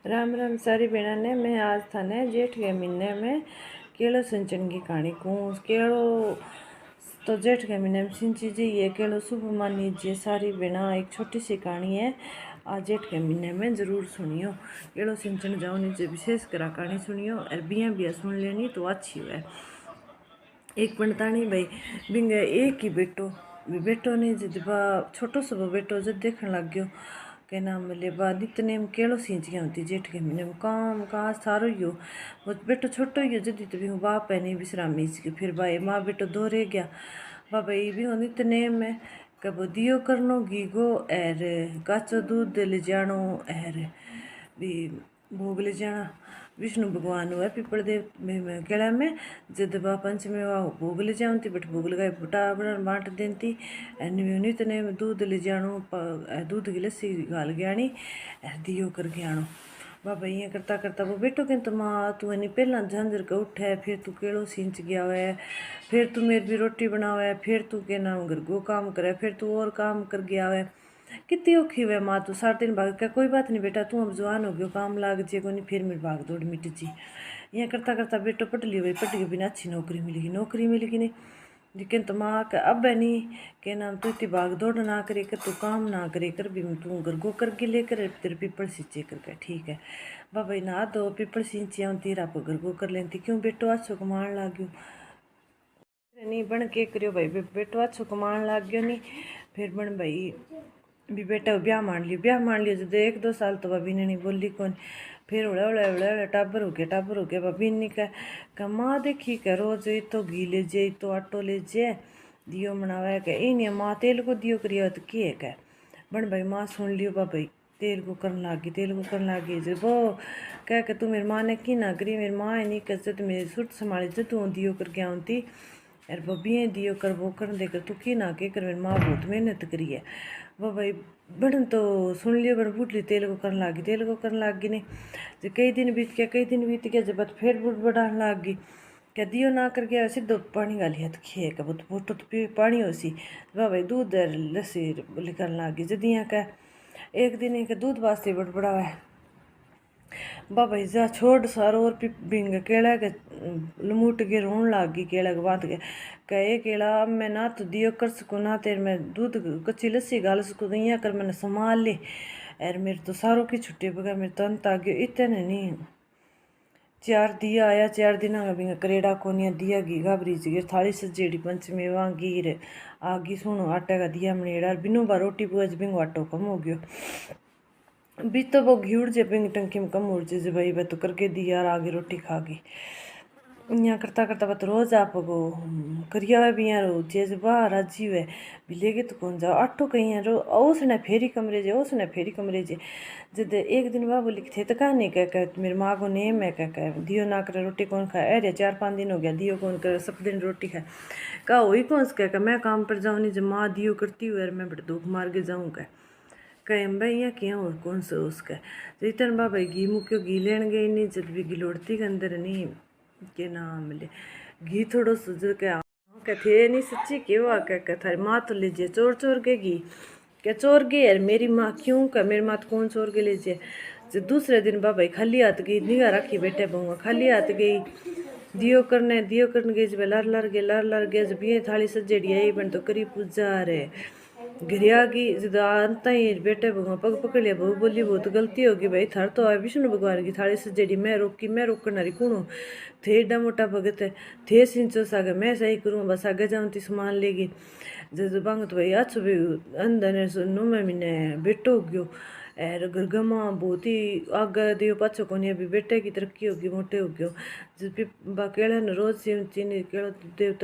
राम राम सारी भेणा ने मैं आज थाने जेठ के महीने में केलो सिंचन की कहानी कहूँ। केलो तो जेठ के महीने में सिंची जाइए, केलो शुभ मानीजिए सारी भेणा। एक छोटी सी कहानी है, आज जेठ के महीने में जरूर सुनियो। केलो सिंचन जाओ नीचे विशेष करा कहानी सुनियो और बिया सुन लेनी तो अच्छी है। एक पंडतानी भाई बिंगे एक ही बेटो ने जब छोटो सो बेटो जब देखने लग गयो के नाम मिले बाद इतने में केलो सींचियाँ होती जेठ के महीने में काम काज सारो ही हो। वो बेटो छोटो ही हो जदी तो भी बाप है नहीं विश्राम मीच के फिर भाई माँ बेटो दो रह गया। बाबा ये भी होनी इतने में कब दियो करनो गीगो एर काचो दूध ले जानो एर भी भोग ले जाना विष्णु भगवान हुआ पीपल देव में केड़ा में जब बा पंचमी भोग ले जाती बट भोग लगाए बुटा बांट देती नित ने दूध ले जानो दूध की लस्सी गाल गयानी दियो कर गयानो। बाबा ये करता करता वो बेटो के तो माँ तू नहीं पहला झांझर का उठे फिर तू केड़ो सींच गया है, फिर तू मेरी भी रोटी बनावे, फिर तू के नाम घर को काम करे, फिर तू और काम कर गया है कितनी औखी हुए माँ तू सारा दिन भाग क्या। कोई बात नहीं बेटा तू अब जवान हो गयो काम लाग जे को नहीं फिर मेरी भाग दौड़ मिट जी। यहाँ करता करता बेटो पट लियो भाई पट के बिना अच्छी नौकरी मिलेगी नहीं लेकिन तो माँ का अब है नहीं के नाम तू इतनी भाग दौड़ ना करे कर तू काम ना करे कर भी तू घर गो करके लेकर तेरे पीपल सींचे करके ठीक है। बाबा ना दो पीपल सींचिया तेरा आप घर गो कर लेती क्यों बेटो अच्छो कमान लाग गयो नहीं बन के करियो भाई बेटो अच्छो कमान लाग गयो नहीं फिर बन भाई भी बेटा ब्याह मान लियो जब 1-2 साल तो भाभी ने नहीं बोली कौन फिर उड़ा टाबर हो गया भाभी ने कहा माँ देखी कह रोज तो घी ले जे तो आटो ले जे दियो मनावा कह नहीं माँ तेल को दियो करियो तो के कह बन भाई माँ सुन लियो भाई तेल को करने लागी जब वो कह के तू मेरी माँ ने की ना करी मेरी माँ है नहीं कर तो मेरी सुट संभाली जो तू दियो करके आती यार बब्बी दियो कर वो कर देकर तू की ना के कर मेरी माँ बहुत मेहनत करी है वो भाई बड़न तो सुन लियो बड़ बुटली तेल को करने लागी नहीं जो कई दिन बीत गया जब फिर बुट बढ़ाने लाग गई क्या दियो ना कर गया सीधो पानी गाली हाथ खे का बहुत फोटो तो पी पानी हो सी वाह भाई दूध लस्सी करने लाग गई जब यहाँ का एक दिन एक दूध वास्ते बड़ा है बाबा जा छोड़ सारो और बिंग केला के लमूट के रोन लाग गई केला के बात के कहे केला अब मैं ना तो दियो कर सकूँ ना तेरे मैं दूध कच्ची लस्सी गाल सकूँ यहाँ कर मैंने संभाल ले यार मेरे तो सारों की छुट्टी बगैर मेरे तो अंत आ गयो इतने नहीं 4 दिया आया 4 दिन बिंग करेड़ा कोनिया दिया घी घाबरीच गिर थाली सजेड़ी पंचमी वहाँ गिर आगी सुनो आटे का दिया मनेड़ा बिनो बा रोटी पुआ बिंग आटो कम हो गयो भी तो वो घी उड़ जे पिंग टंकी में कम उड़ जे भाई वह तो करके दी यार आगे रोटी खा गई यहाँ करता करता बत रोज आप गो करिया हुआ भी यहाँ रो जेज बाहर राजी हुए भी लेगे तो कौन जाओ आठो कहीं यहाँ रो ओसने फेरी कमरे जे जब एक दिन वह बोली थे तो कहा नहीं कह मेरी माँ को नेम है कह दियो ना करे रोटी कौन खाए अरे 4-5 दिन हो गया दियो कौन करे सब दिन रोटी खाए कहा वही कौन से कह मैं काम पर जाऊँ नहीं जब माँ दियो करती हुई मैं बड़े दुख मार के जाऊँ कह कहें भाई यहाँ क्या और कौन सा उसका रिटर्न बाबा घी मुक्यो घी लेन गई नहीं जब भी गिलोड़ती के अंदर नहीं के नाम मिले घी थोड़ो सुझ के थे नहीं सच्ची के हुआ क्या थारी माँ तो लीजिए चोर के घी क्या चोर गए यार मेरी माँ क्यों का मेरी माँ तो कौन चोर के लीजिए जो दूसरे दिन बाबा खाली हाथ गई निगाह रखी बेटे बहुआ खाली हाथ गई दियो करने गई जब लर गए जब ये थाली सजेड़ी आई बन तो करी पूजा रे घरिया की अंत ही बेटे भगवान पग पकड़ लिया बहु बोली बहुत गलती होगी भाई थार तो आए विष्णु भगवान की थाली सजेड़ी मैं रोकन रही कौन थे एडा मोटा भगत है थे सिंचो सागे मैं सही करूँ बस आगे जाऊँ ती सामान लेगी जब बांग तो भाई अच्छो भी अंदर नुमे महीने बेटो हो गयो एर गरगमा बहुत ही आगे दियो पाछो कोनी अभी बेटे की तरक्की होगी मोटे हो गयो जब केड़ा रोज चीनी केड़ा देवता